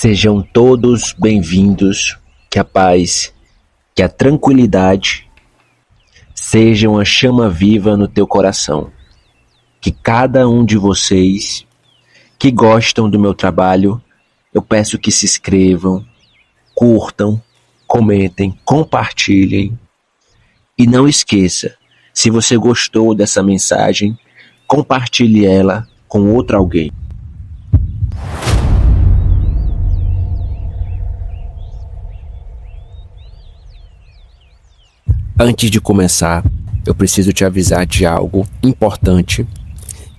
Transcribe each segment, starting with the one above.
Sejam todos bem-vindos, que a paz, que a tranquilidade sejam a chama viva no teu coração. Que cada um de vocês que gostam do meu trabalho, eu peço que se inscrevam, curtam, comentem, compartilhem e não esqueça, se você gostou dessa mensagem, compartilhe ela com outro alguém. Antes de começar, eu preciso te avisar de algo importante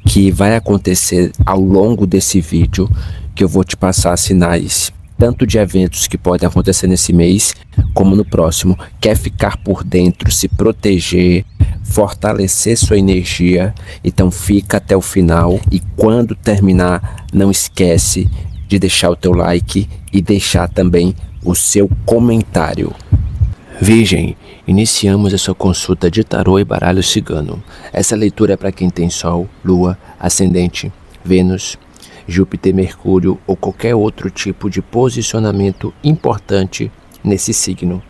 que vai acontecer ao longo desse vídeo, que eu vou te passar sinais, tanto de eventos que podem acontecer nesse mês, como no próximo. Quer ficar por dentro, se proteger, fortalecer sua energia, então fica até o final e quando terminar, não esquece de deixar o teu like e deixar também o seu comentário. Virgem, iniciamos a sua consulta de tarô e baralho cigano. Essa leitura é para quem tem Sol, Lua, Ascendente, Vênus, Júpiter, Mercúrio ou qualquer outro tipo de posicionamento importante nesse signo.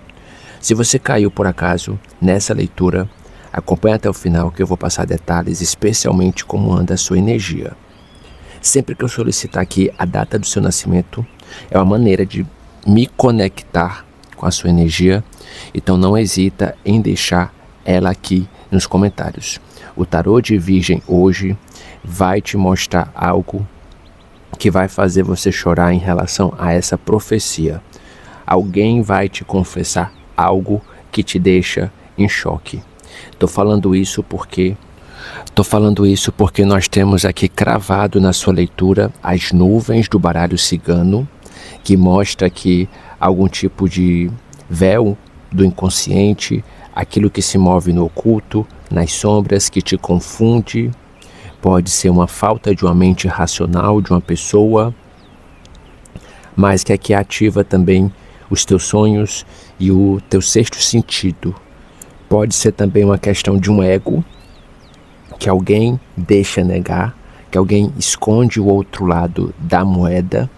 Se você caiu por acaso nessa leitura, acompanhe até o final que eu vou passar detalhes, especialmente como anda a sua energia. Sempre que eu solicitar aqui a data do seu nascimento, é uma maneira de me conectar com a sua energia, então não hesita em deixar ela aqui nos comentários. O tarô de Virgem hoje vai te mostrar algo que vai fazer você chorar em relação a essa profecia. Alguém vai te confessar algo que te deixa em choque. Tô falando isso porque nós temos aqui cravado na sua leitura as nuvens do baralho cigano, que mostra que algum tipo de véu do inconsciente, aquilo que se move no oculto, nas sombras, que te confunde. Pode ser uma falta de uma mente racional de uma pessoa, mas que aqui ativa também os teus sonhos e o teu sexto sentido. Pode ser também uma questão de um ego, que alguém deixa negar, que alguém esconde o outro lado da moeda,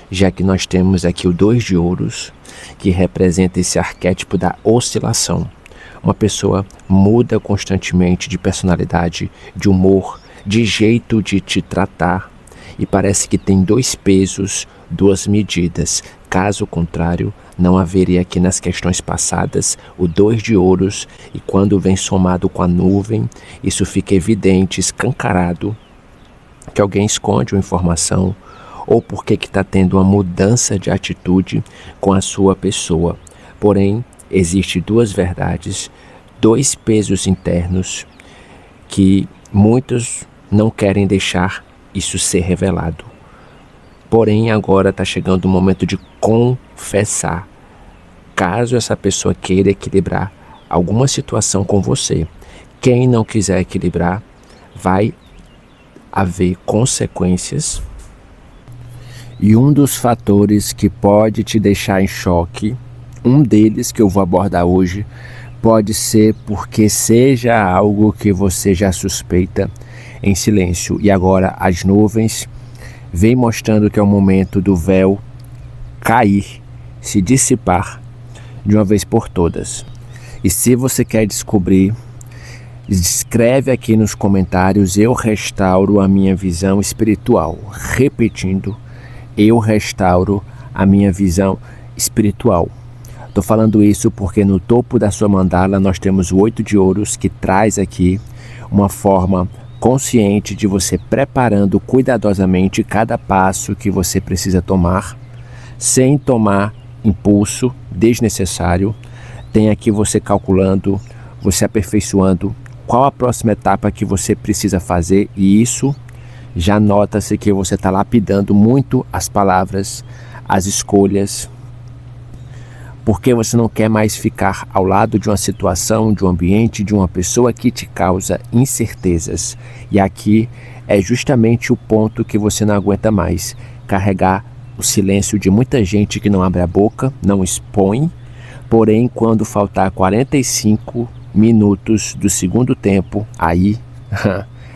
já que nós temos aqui o 2 de ouros, que representa esse arquétipo da oscilação. Uma pessoa muda constantemente de personalidade, de humor, de jeito de te tratar, e parece que tem 2 pesos, 2 medidas. Caso contrário, não haveria aqui nas questões passadas o 2 de ouros, e quando vem somado com a nuvem, isso fica evidente, escancarado, que alguém esconde uma informação, ou porque está tendo uma mudança de atitude com a sua pessoa. Porém, existem 2 verdades, 2 pesos internos, que muitos não querem deixar isso ser revelado. Porém, agora está chegando o momento de confessar. Caso essa pessoa queira equilibrar alguma situação com você, quem não quiser equilibrar, vai haver consequências. E um dos fatores que pode te deixar em choque, um deles que eu vou abordar hoje, pode ser porque seja algo que você já suspeita em silêncio. E agora as nuvens vêm mostrando que é o momento do véu cair, se dissipar de uma vez por todas. E se você quer descobrir, escreve aqui nos comentários: eu restauro a minha visão espiritual. Repetindo, eu restauro a minha visão espiritual. Estou falando isso porque no topo da sua mandala nós temos o 8 de ouros, que traz aqui uma forma consciente de você preparando cuidadosamente cada passo que você precisa tomar, sem tomar impulso desnecessário. Tem aqui você calculando, você aperfeiçoando qual a próxima etapa que você precisa fazer, e isso já nota-se que você está lapidando muito as palavras, as escolhas, porque você não quer mais ficar ao lado de uma situação, de um ambiente, de uma pessoa que te causa incertezas. E aqui é justamente o ponto que você não aguenta mais, carregar o silêncio de muita gente que não abre a boca, não expõe, porém quando faltar 45 minutos do segundo tempo, aí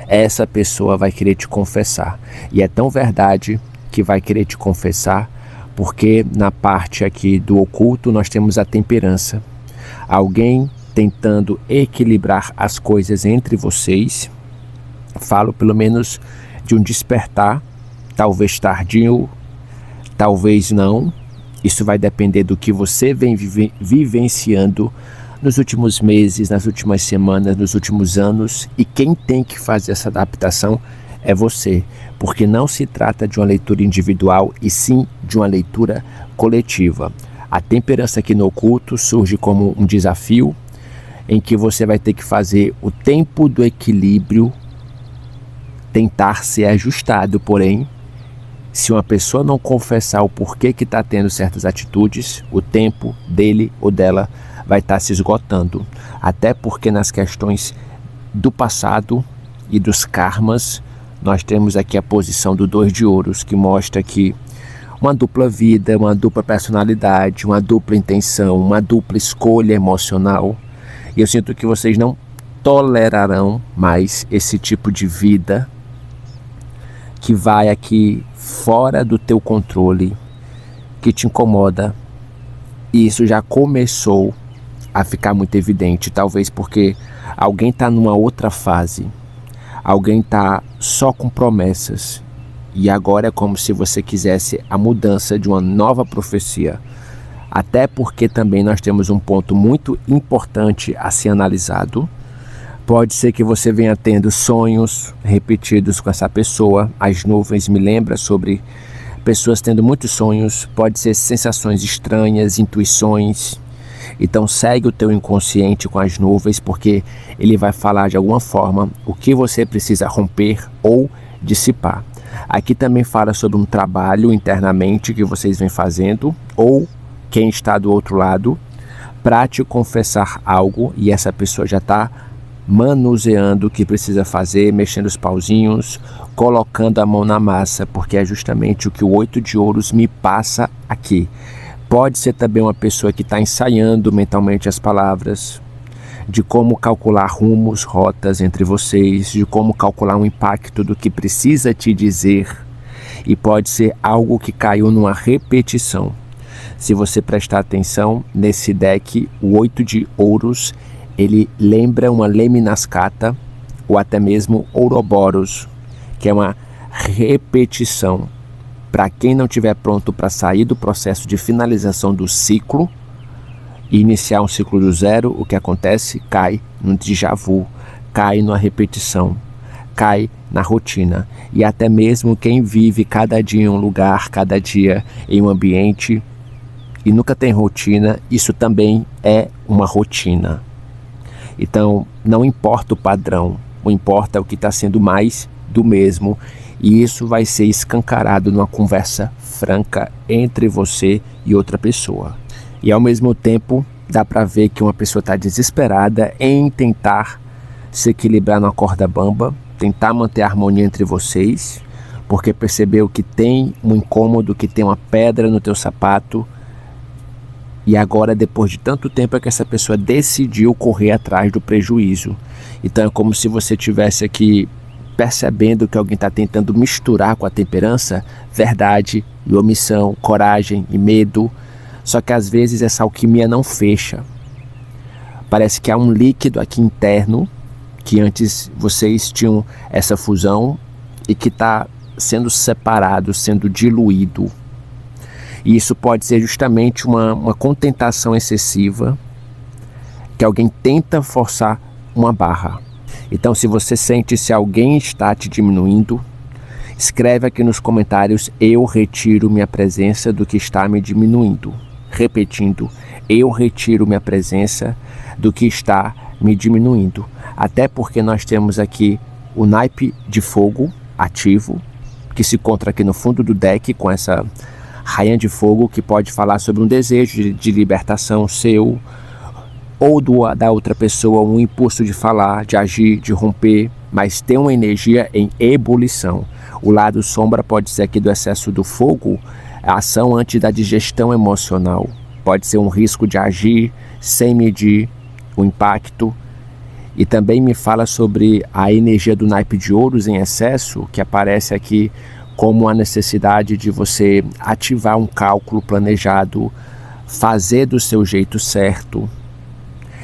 essa pessoa vai querer te confessar. E é tão verdade que vai querer te confessar, porque na parte aqui do oculto nós temos a temperança. Alguém tentando equilibrar as coisas entre vocês. Falo pelo menos de um despertar, talvez tardio, talvez não. Isso vai depender do que você vem vivenciando nos últimos meses, nas últimas semanas, nos últimos anos. E quem tem que fazer essa adaptação é você, porque não se trata de uma leitura individual e sim de uma leitura coletiva. A temperança aqui no oculto surge como um desafio em que você vai ter que fazer o tempo do equilíbrio tentar ser ajustado, porém, se uma pessoa não confessar o porquê que está tendo certas atitudes, o tempo dele ou dela vai estar se esgotando. Até porque nas questões do passado e dos karmas, nós temos aqui a posição do 2 de ouros, que mostra que uma dupla vida, uma dupla personalidade, uma dupla intenção, uma dupla escolha emocional. E eu sinto que vocês não tolerarão mais esse tipo de vida que vai aqui fora do teu controle, que te incomoda. E isso já começou a ficar muito evidente, talvez porque alguém está numa outra fase, alguém está só com promessas, e agora é como se você quisesse a mudança de uma nova profecia. Até porque também nós temos um ponto muito importante a ser analisado. Pode ser que você venha tendo sonhos repetidos com essa pessoa. As nuvens me lembram sobre pessoas tendo muitos sonhos. Pode ser sensações estranhas, intuições. Então segue o teu inconsciente com as nuvens, porque ele vai falar de alguma forma o que você precisa romper ou dissipar. Aqui também fala sobre um trabalho internamente que vocês vêm fazendo, ou quem está do outro lado, para te confessar algo, e essa pessoa já está manuseando o que precisa fazer, mexendo os pauzinhos, colocando a mão na massa, porque é justamente o que o 8 de ouros me passa aqui. Pode ser também uma pessoa que está ensaiando mentalmente as palavras, de como calcular rumos, rotas entre vocês, de como calcular um impacto do que precisa te dizer, e pode ser algo que caiu numa repetição. Se você prestar atenção nesse deck, o 8 de ouros, ele lembra uma Lemniscata ou até mesmo Ouroboros, que é uma repetição. Para quem não estiver pronto para sair do processo de finalização do ciclo e iniciar um ciclo do zero, o que acontece? Cai no déjà vu, cai numa repetição, cai na rotina. E até mesmo quem vive cada dia em um lugar, cada dia em um ambiente e nunca tem rotina, isso também é uma rotina. Então, não importa o padrão, o importa é o que está sendo mais do mesmo, e isso vai ser escancarado numa conversa franca entre você e outra pessoa. E ao mesmo tempo, dá para ver que uma pessoa está desesperada em tentar se equilibrar numa corda bamba, tentar manter a harmonia entre vocês, porque percebeu que tem um incômodo, que tem uma pedra no teu sapato. E agora, depois de tanto tempo, é que essa pessoa decidiu correr atrás do prejuízo. Então é como se você tivesse aqui percebendo que alguém está tentando misturar com a temperança verdade e omissão, coragem e medo. Só que às vezes essa alquimia não fecha. Parece que há um líquido aqui interno, que antes vocês tinham essa fusão e que está sendo separado, sendo diluído. E isso pode ser justamente uma contentação excessiva, que alguém tenta forçar uma barra. Então, se você sente se alguém está te diminuindo, escreve aqui nos comentários: eu retiro minha presença do que está me diminuindo. Repetindo: eu retiro minha presença do que está me diminuindo. Até porque nós temos aqui o naipe de fogo ativo, que se encontra aqui no fundo do deck com essa rainha de fogo, que pode falar sobre um desejo de libertação seu ou da outra pessoa, um impulso de falar, de agir, de romper, mas tem uma energia em ebulição. O lado sombra pode ser aqui do excesso do fogo, a ação antes da digestão emocional. Pode ser um risco de agir sem medir o impacto. E também me fala sobre a energia do naipe de ouros em excesso, que aparece aqui como a necessidade de você ativar um cálculo planejado, fazer do seu jeito certo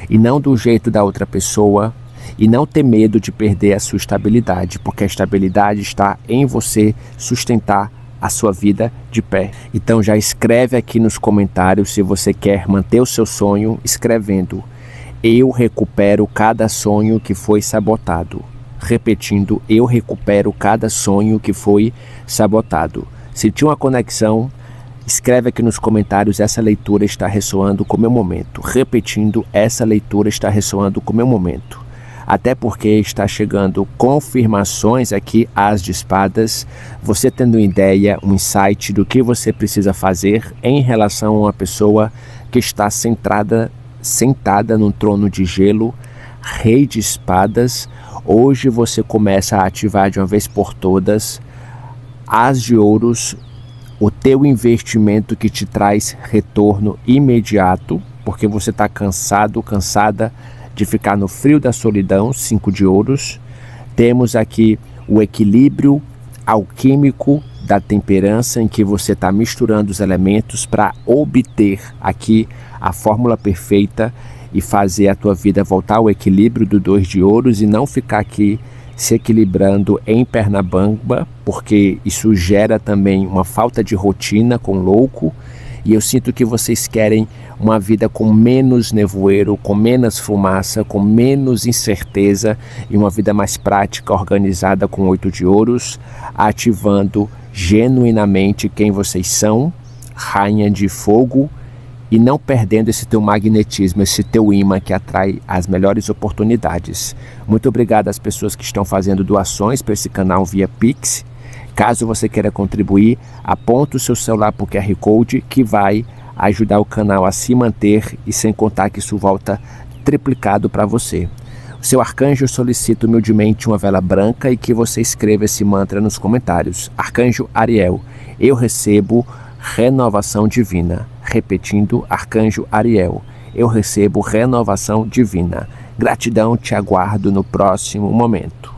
e não do jeito da outra pessoa, e não ter medo de perder a sua estabilidade, porque a estabilidade está em você sustentar a sua vida de pé. Então já escreve aqui nos comentários se você quer manter o seu sonho, escrevendo: eu recupero cada sonho que foi sabotado. Repetindo: eu recupero cada sonho que foi sabotado. Se tinha uma conexão, escreve aqui nos comentários: essa leitura está ressoando com o meu momento. Repetindo: essa leitura está ressoando com o meu momento. Até porque está chegando confirmações aqui, as de espadas, você tendo uma ideia, um insight do que você precisa fazer em relação a uma pessoa que está sentada num trono de gelo, rei de espadas. Hoje você começa a ativar de uma vez por todas as de ouros, o teu investimento que te traz retorno imediato, porque você está cansado, cansada de ficar no frio da solidão, 5 de ouros. Temos aqui o equilíbrio alquímico da temperança, em que você está misturando os elementos para obter aqui a fórmula perfeita e fazer a tua vida voltar ao equilíbrio do 2 de ouros e não ficar aqui se equilibrando em perna bamba, porque isso gera também uma falta de rotina com louco. E eu sinto que vocês querem uma vida com menos nevoeiro, com menos fumaça, com menos incerteza e uma vida mais prática, organizada com 8 de ouros, ativando genuinamente quem vocês são, rainha de fogo, e não perdendo esse teu magnetismo, esse teu imã que atrai as melhores oportunidades. Muito obrigado às pessoas que estão fazendo doações para esse canal via Pix. Caso você queira contribuir, aponta o seu celular para o QR Code, que vai ajudar o canal a se manter, e sem contar que isso volta triplicado para você. O seu arcanjo solicita humildemente uma vela branca e que você escreva esse mantra nos comentários. Arcanjo Ariel: eu recebo renovação divina. Repetindo: Arcanjo Ariel: eu recebo renovação divina. Gratidão, te aguardo no próximo momento.